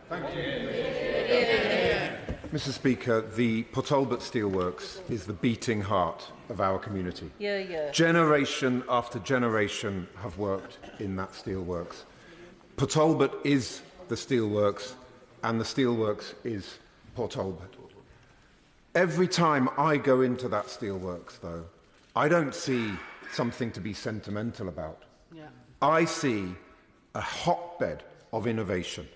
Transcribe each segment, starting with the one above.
Thank you. Mr. Speaker, the Port Talbot Steelworks is the beating heart of our community. Generation after generation have worked in that steelworks. Port Talbot is the steelworks, and the steelworks is Port Talbot. Every time I go into that steelworks, though, I don't see something to be sentimental about. I see a hotbed of innovation.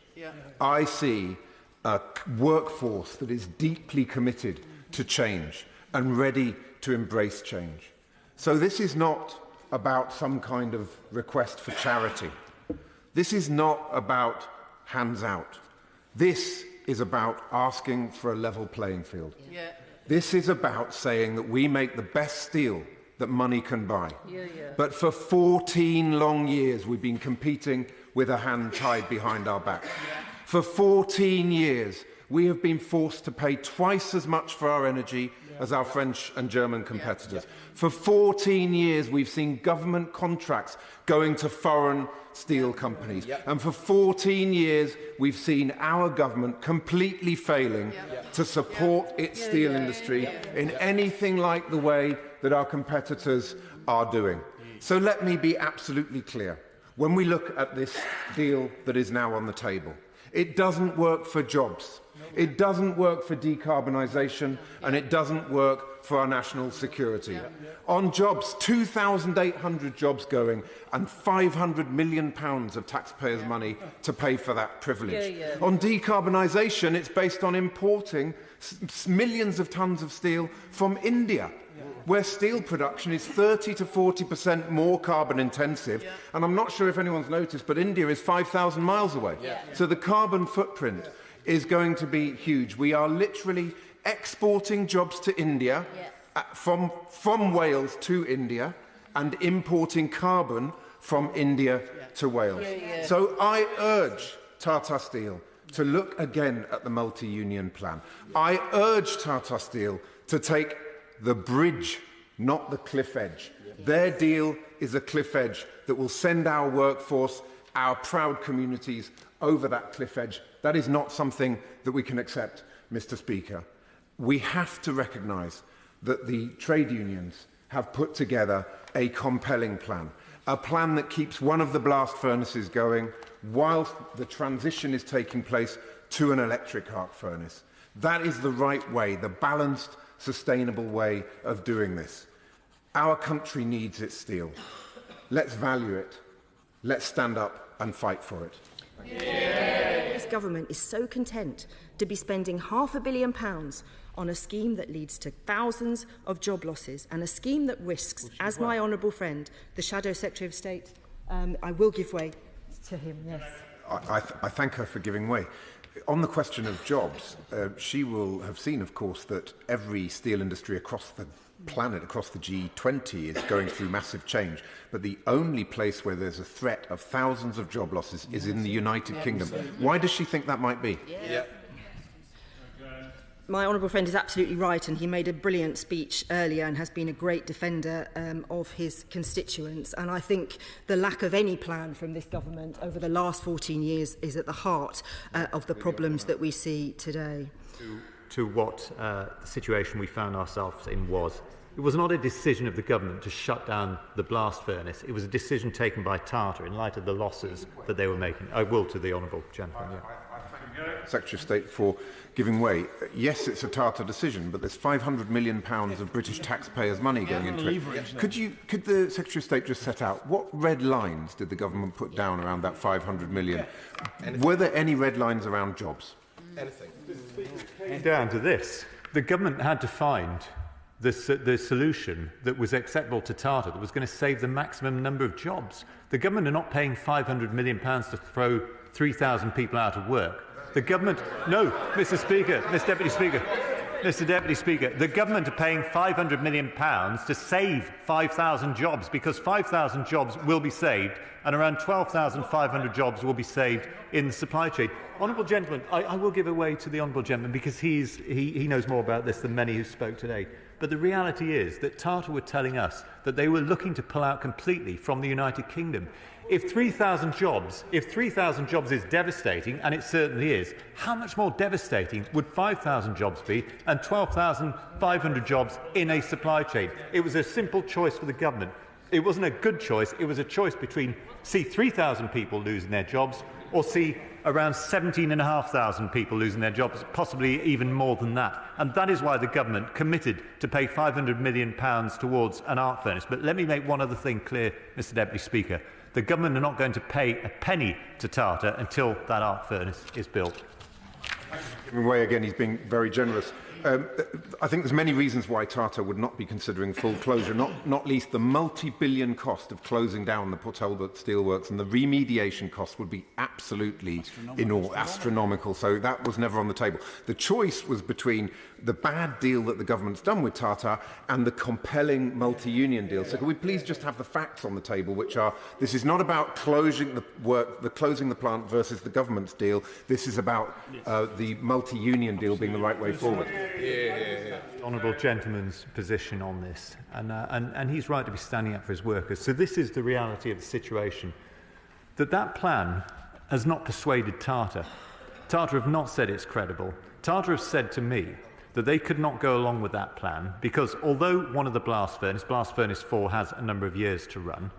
I see a workforce that is deeply committed to change and ready to embrace change. So this is not about some kind of request for charity. This is not about hands out. This is about asking for a level playing field. This is about saying that we make the best steel that money can buy. But for 14 long years, we've been competing with a hand tied behind our back. For 14 years, we have been forced to pay twice as much for our energy as our French and German competitors. For 14 years, we've seen government contracts going to foreign steel companies. And for 14 years, we've seen our government completely failing to support its steel industry in anything like the way that our competitors are doing. So let me be absolutely clear. When we look at this deal that is now on the table, it doesn't work for jobs. It doesn't work for decarbonisation, and it doesn't work for our national security. On jobs, 2,800 jobs going and £500 million of taxpayers' money to pay for that privilege. On decarbonisation, it's based on importing millions of tonnes of steel from India, where steel production is 30 to 40% more carbon intensive. And I'm not sure if anyone's noticed, but India is 5,000 miles away. So the carbon footprint is going to be huge. We are literally exporting jobs to India, from Wales to India, and importing carbon from India to Wales. So I urge Tata Steel to look again at the multi-union plan. I urge Tata Steel to take the bridge, not the cliff edge. Their deal is a cliff edge that will send our workforce, our proud communities, over that cliff edge. That is not something that we can accept, Mr. Speaker. We have to recognise that the trade unions have put together a compelling plan, a plan that keeps one of the blast furnaces going whilst the transition is taking place to an electric arc furnace. That is the right way, the balanced, sustainable way of doing this. Our country needs its steel. Let's value it. Let's stand up and fight for it. This government is so content to be spending £500 million on a scheme that leads to thousands of job losses and a scheme that risks, as my honourable friend, the Shadow Secretary of State, I will give way to him, yes. I thank her for giving way. On the question of jobs, she will have seen, of course, that every steel industry across the planet, across the G20, is going through massive change. But the only place where there's a threat of thousands of job losses is in the United Kingdom. Why does she think that might be? My honourable friend is absolutely right, and he made a brilliant speech earlier and has been a great defender of his constituents. And I think the lack of any plan from this government over the last 14 years is at the heart of the problems that we see today. To what the situation we found ourselves in was. It was not a decision of the government to shut down the blast furnace. It was a decision taken by Tata in light of the losses that they were making. I will to the honourable gentleman. Secretary of State for giving way. Yes, it's a Tata decision, but there's £500 million of British taxpayers' money going into it. Could the Secretary of State just set out what red lines did the government put down around that £500 million? Were there any red lines around jobs? Anything. Down to this. The government had to find the solution that was acceptable to Tata, that was going to save the maximum number of jobs. The government are not paying £500 million to throw 3,000 people out of work. The government... No, Mr. Speaker, Mr. Deputy Speaker, Mr. Deputy Speaker, the government are paying £500 million to save 5,000 jobs, because 5,000 jobs will be saved and around 12,500 jobs will be saved in the supply chain. Honourable gentleman, I will give way to the honourable gentleman because he knows more about this than many who spoke today. But the reality is that Tata were telling us that they were looking to pull out completely from the United Kingdom. If 3,000 jobs is devastating, and it certainly is, how much more devastating would 5,000 jobs be and 12,500 jobs in a supply chain? It was a simple choice for the government. It wasn't a good choice. It was a choice between see 3,000 people losing their jobs or see around 17,500 people losing their jobs, possibly even more than that. And that is why the government committed to pay £500 million towards an arc furnace. But let me make one other thing clear, Mr Deputy Speaker. The government are not going to pay a penny to Tata until that arc furnace is built. Giving way again, he's being very generous. I think there's many reasons why Tata would not be considering full closure, not least the multi-billion cost of closing down the Port Talbot Steelworks, and the remediation cost would be absolutely astronomical. So that was never on the table. The choice was between the bad deal that the government's done with Tata and the compelling multi-union deal. So can we please just have the facts on the table, which are, this is not about closing the plant versus the government's deal. This is about the multi-union deal being the right way forward. Honourable gentleman's position on this, and he's right to be standing up for his workers. So this is the reality of the situation, that plan has not persuaded Tata. Tata have not said it's credible. Tata have said to me that they could not go along with that plan because although one of the blast furnace 4 has a number of years to run,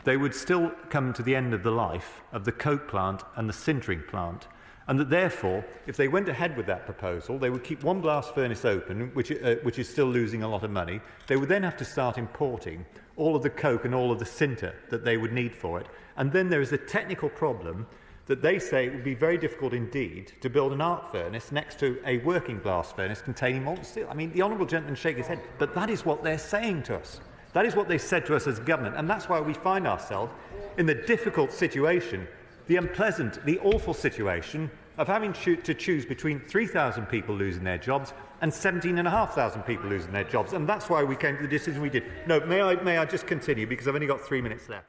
they would still come to the end of the life of the coke plant and the sintering plant. And that therefore, if they went ahead with that proposal, they would keep one blast furnace open, which is still losing a lot of money. They would then have to start importing all of the coke and all of the sinter that they would need for it. And then there is a technical problem that they say it would be very difficult indeed to build an arc furnace next to a working blast furnace containing molten steel. I mean, the honourable gentleman shake his head, but that is what they're saying to us. That is what they said to us as government, and that's why we find ourselves in the difficult situation, the unpleasant, the awful situation of having to choose between 3,000 people losing their jobs and 17,500 people losing their jobs. And that's why we came to the decision we did. No, may I just continue, because I've only got 3 minutes left.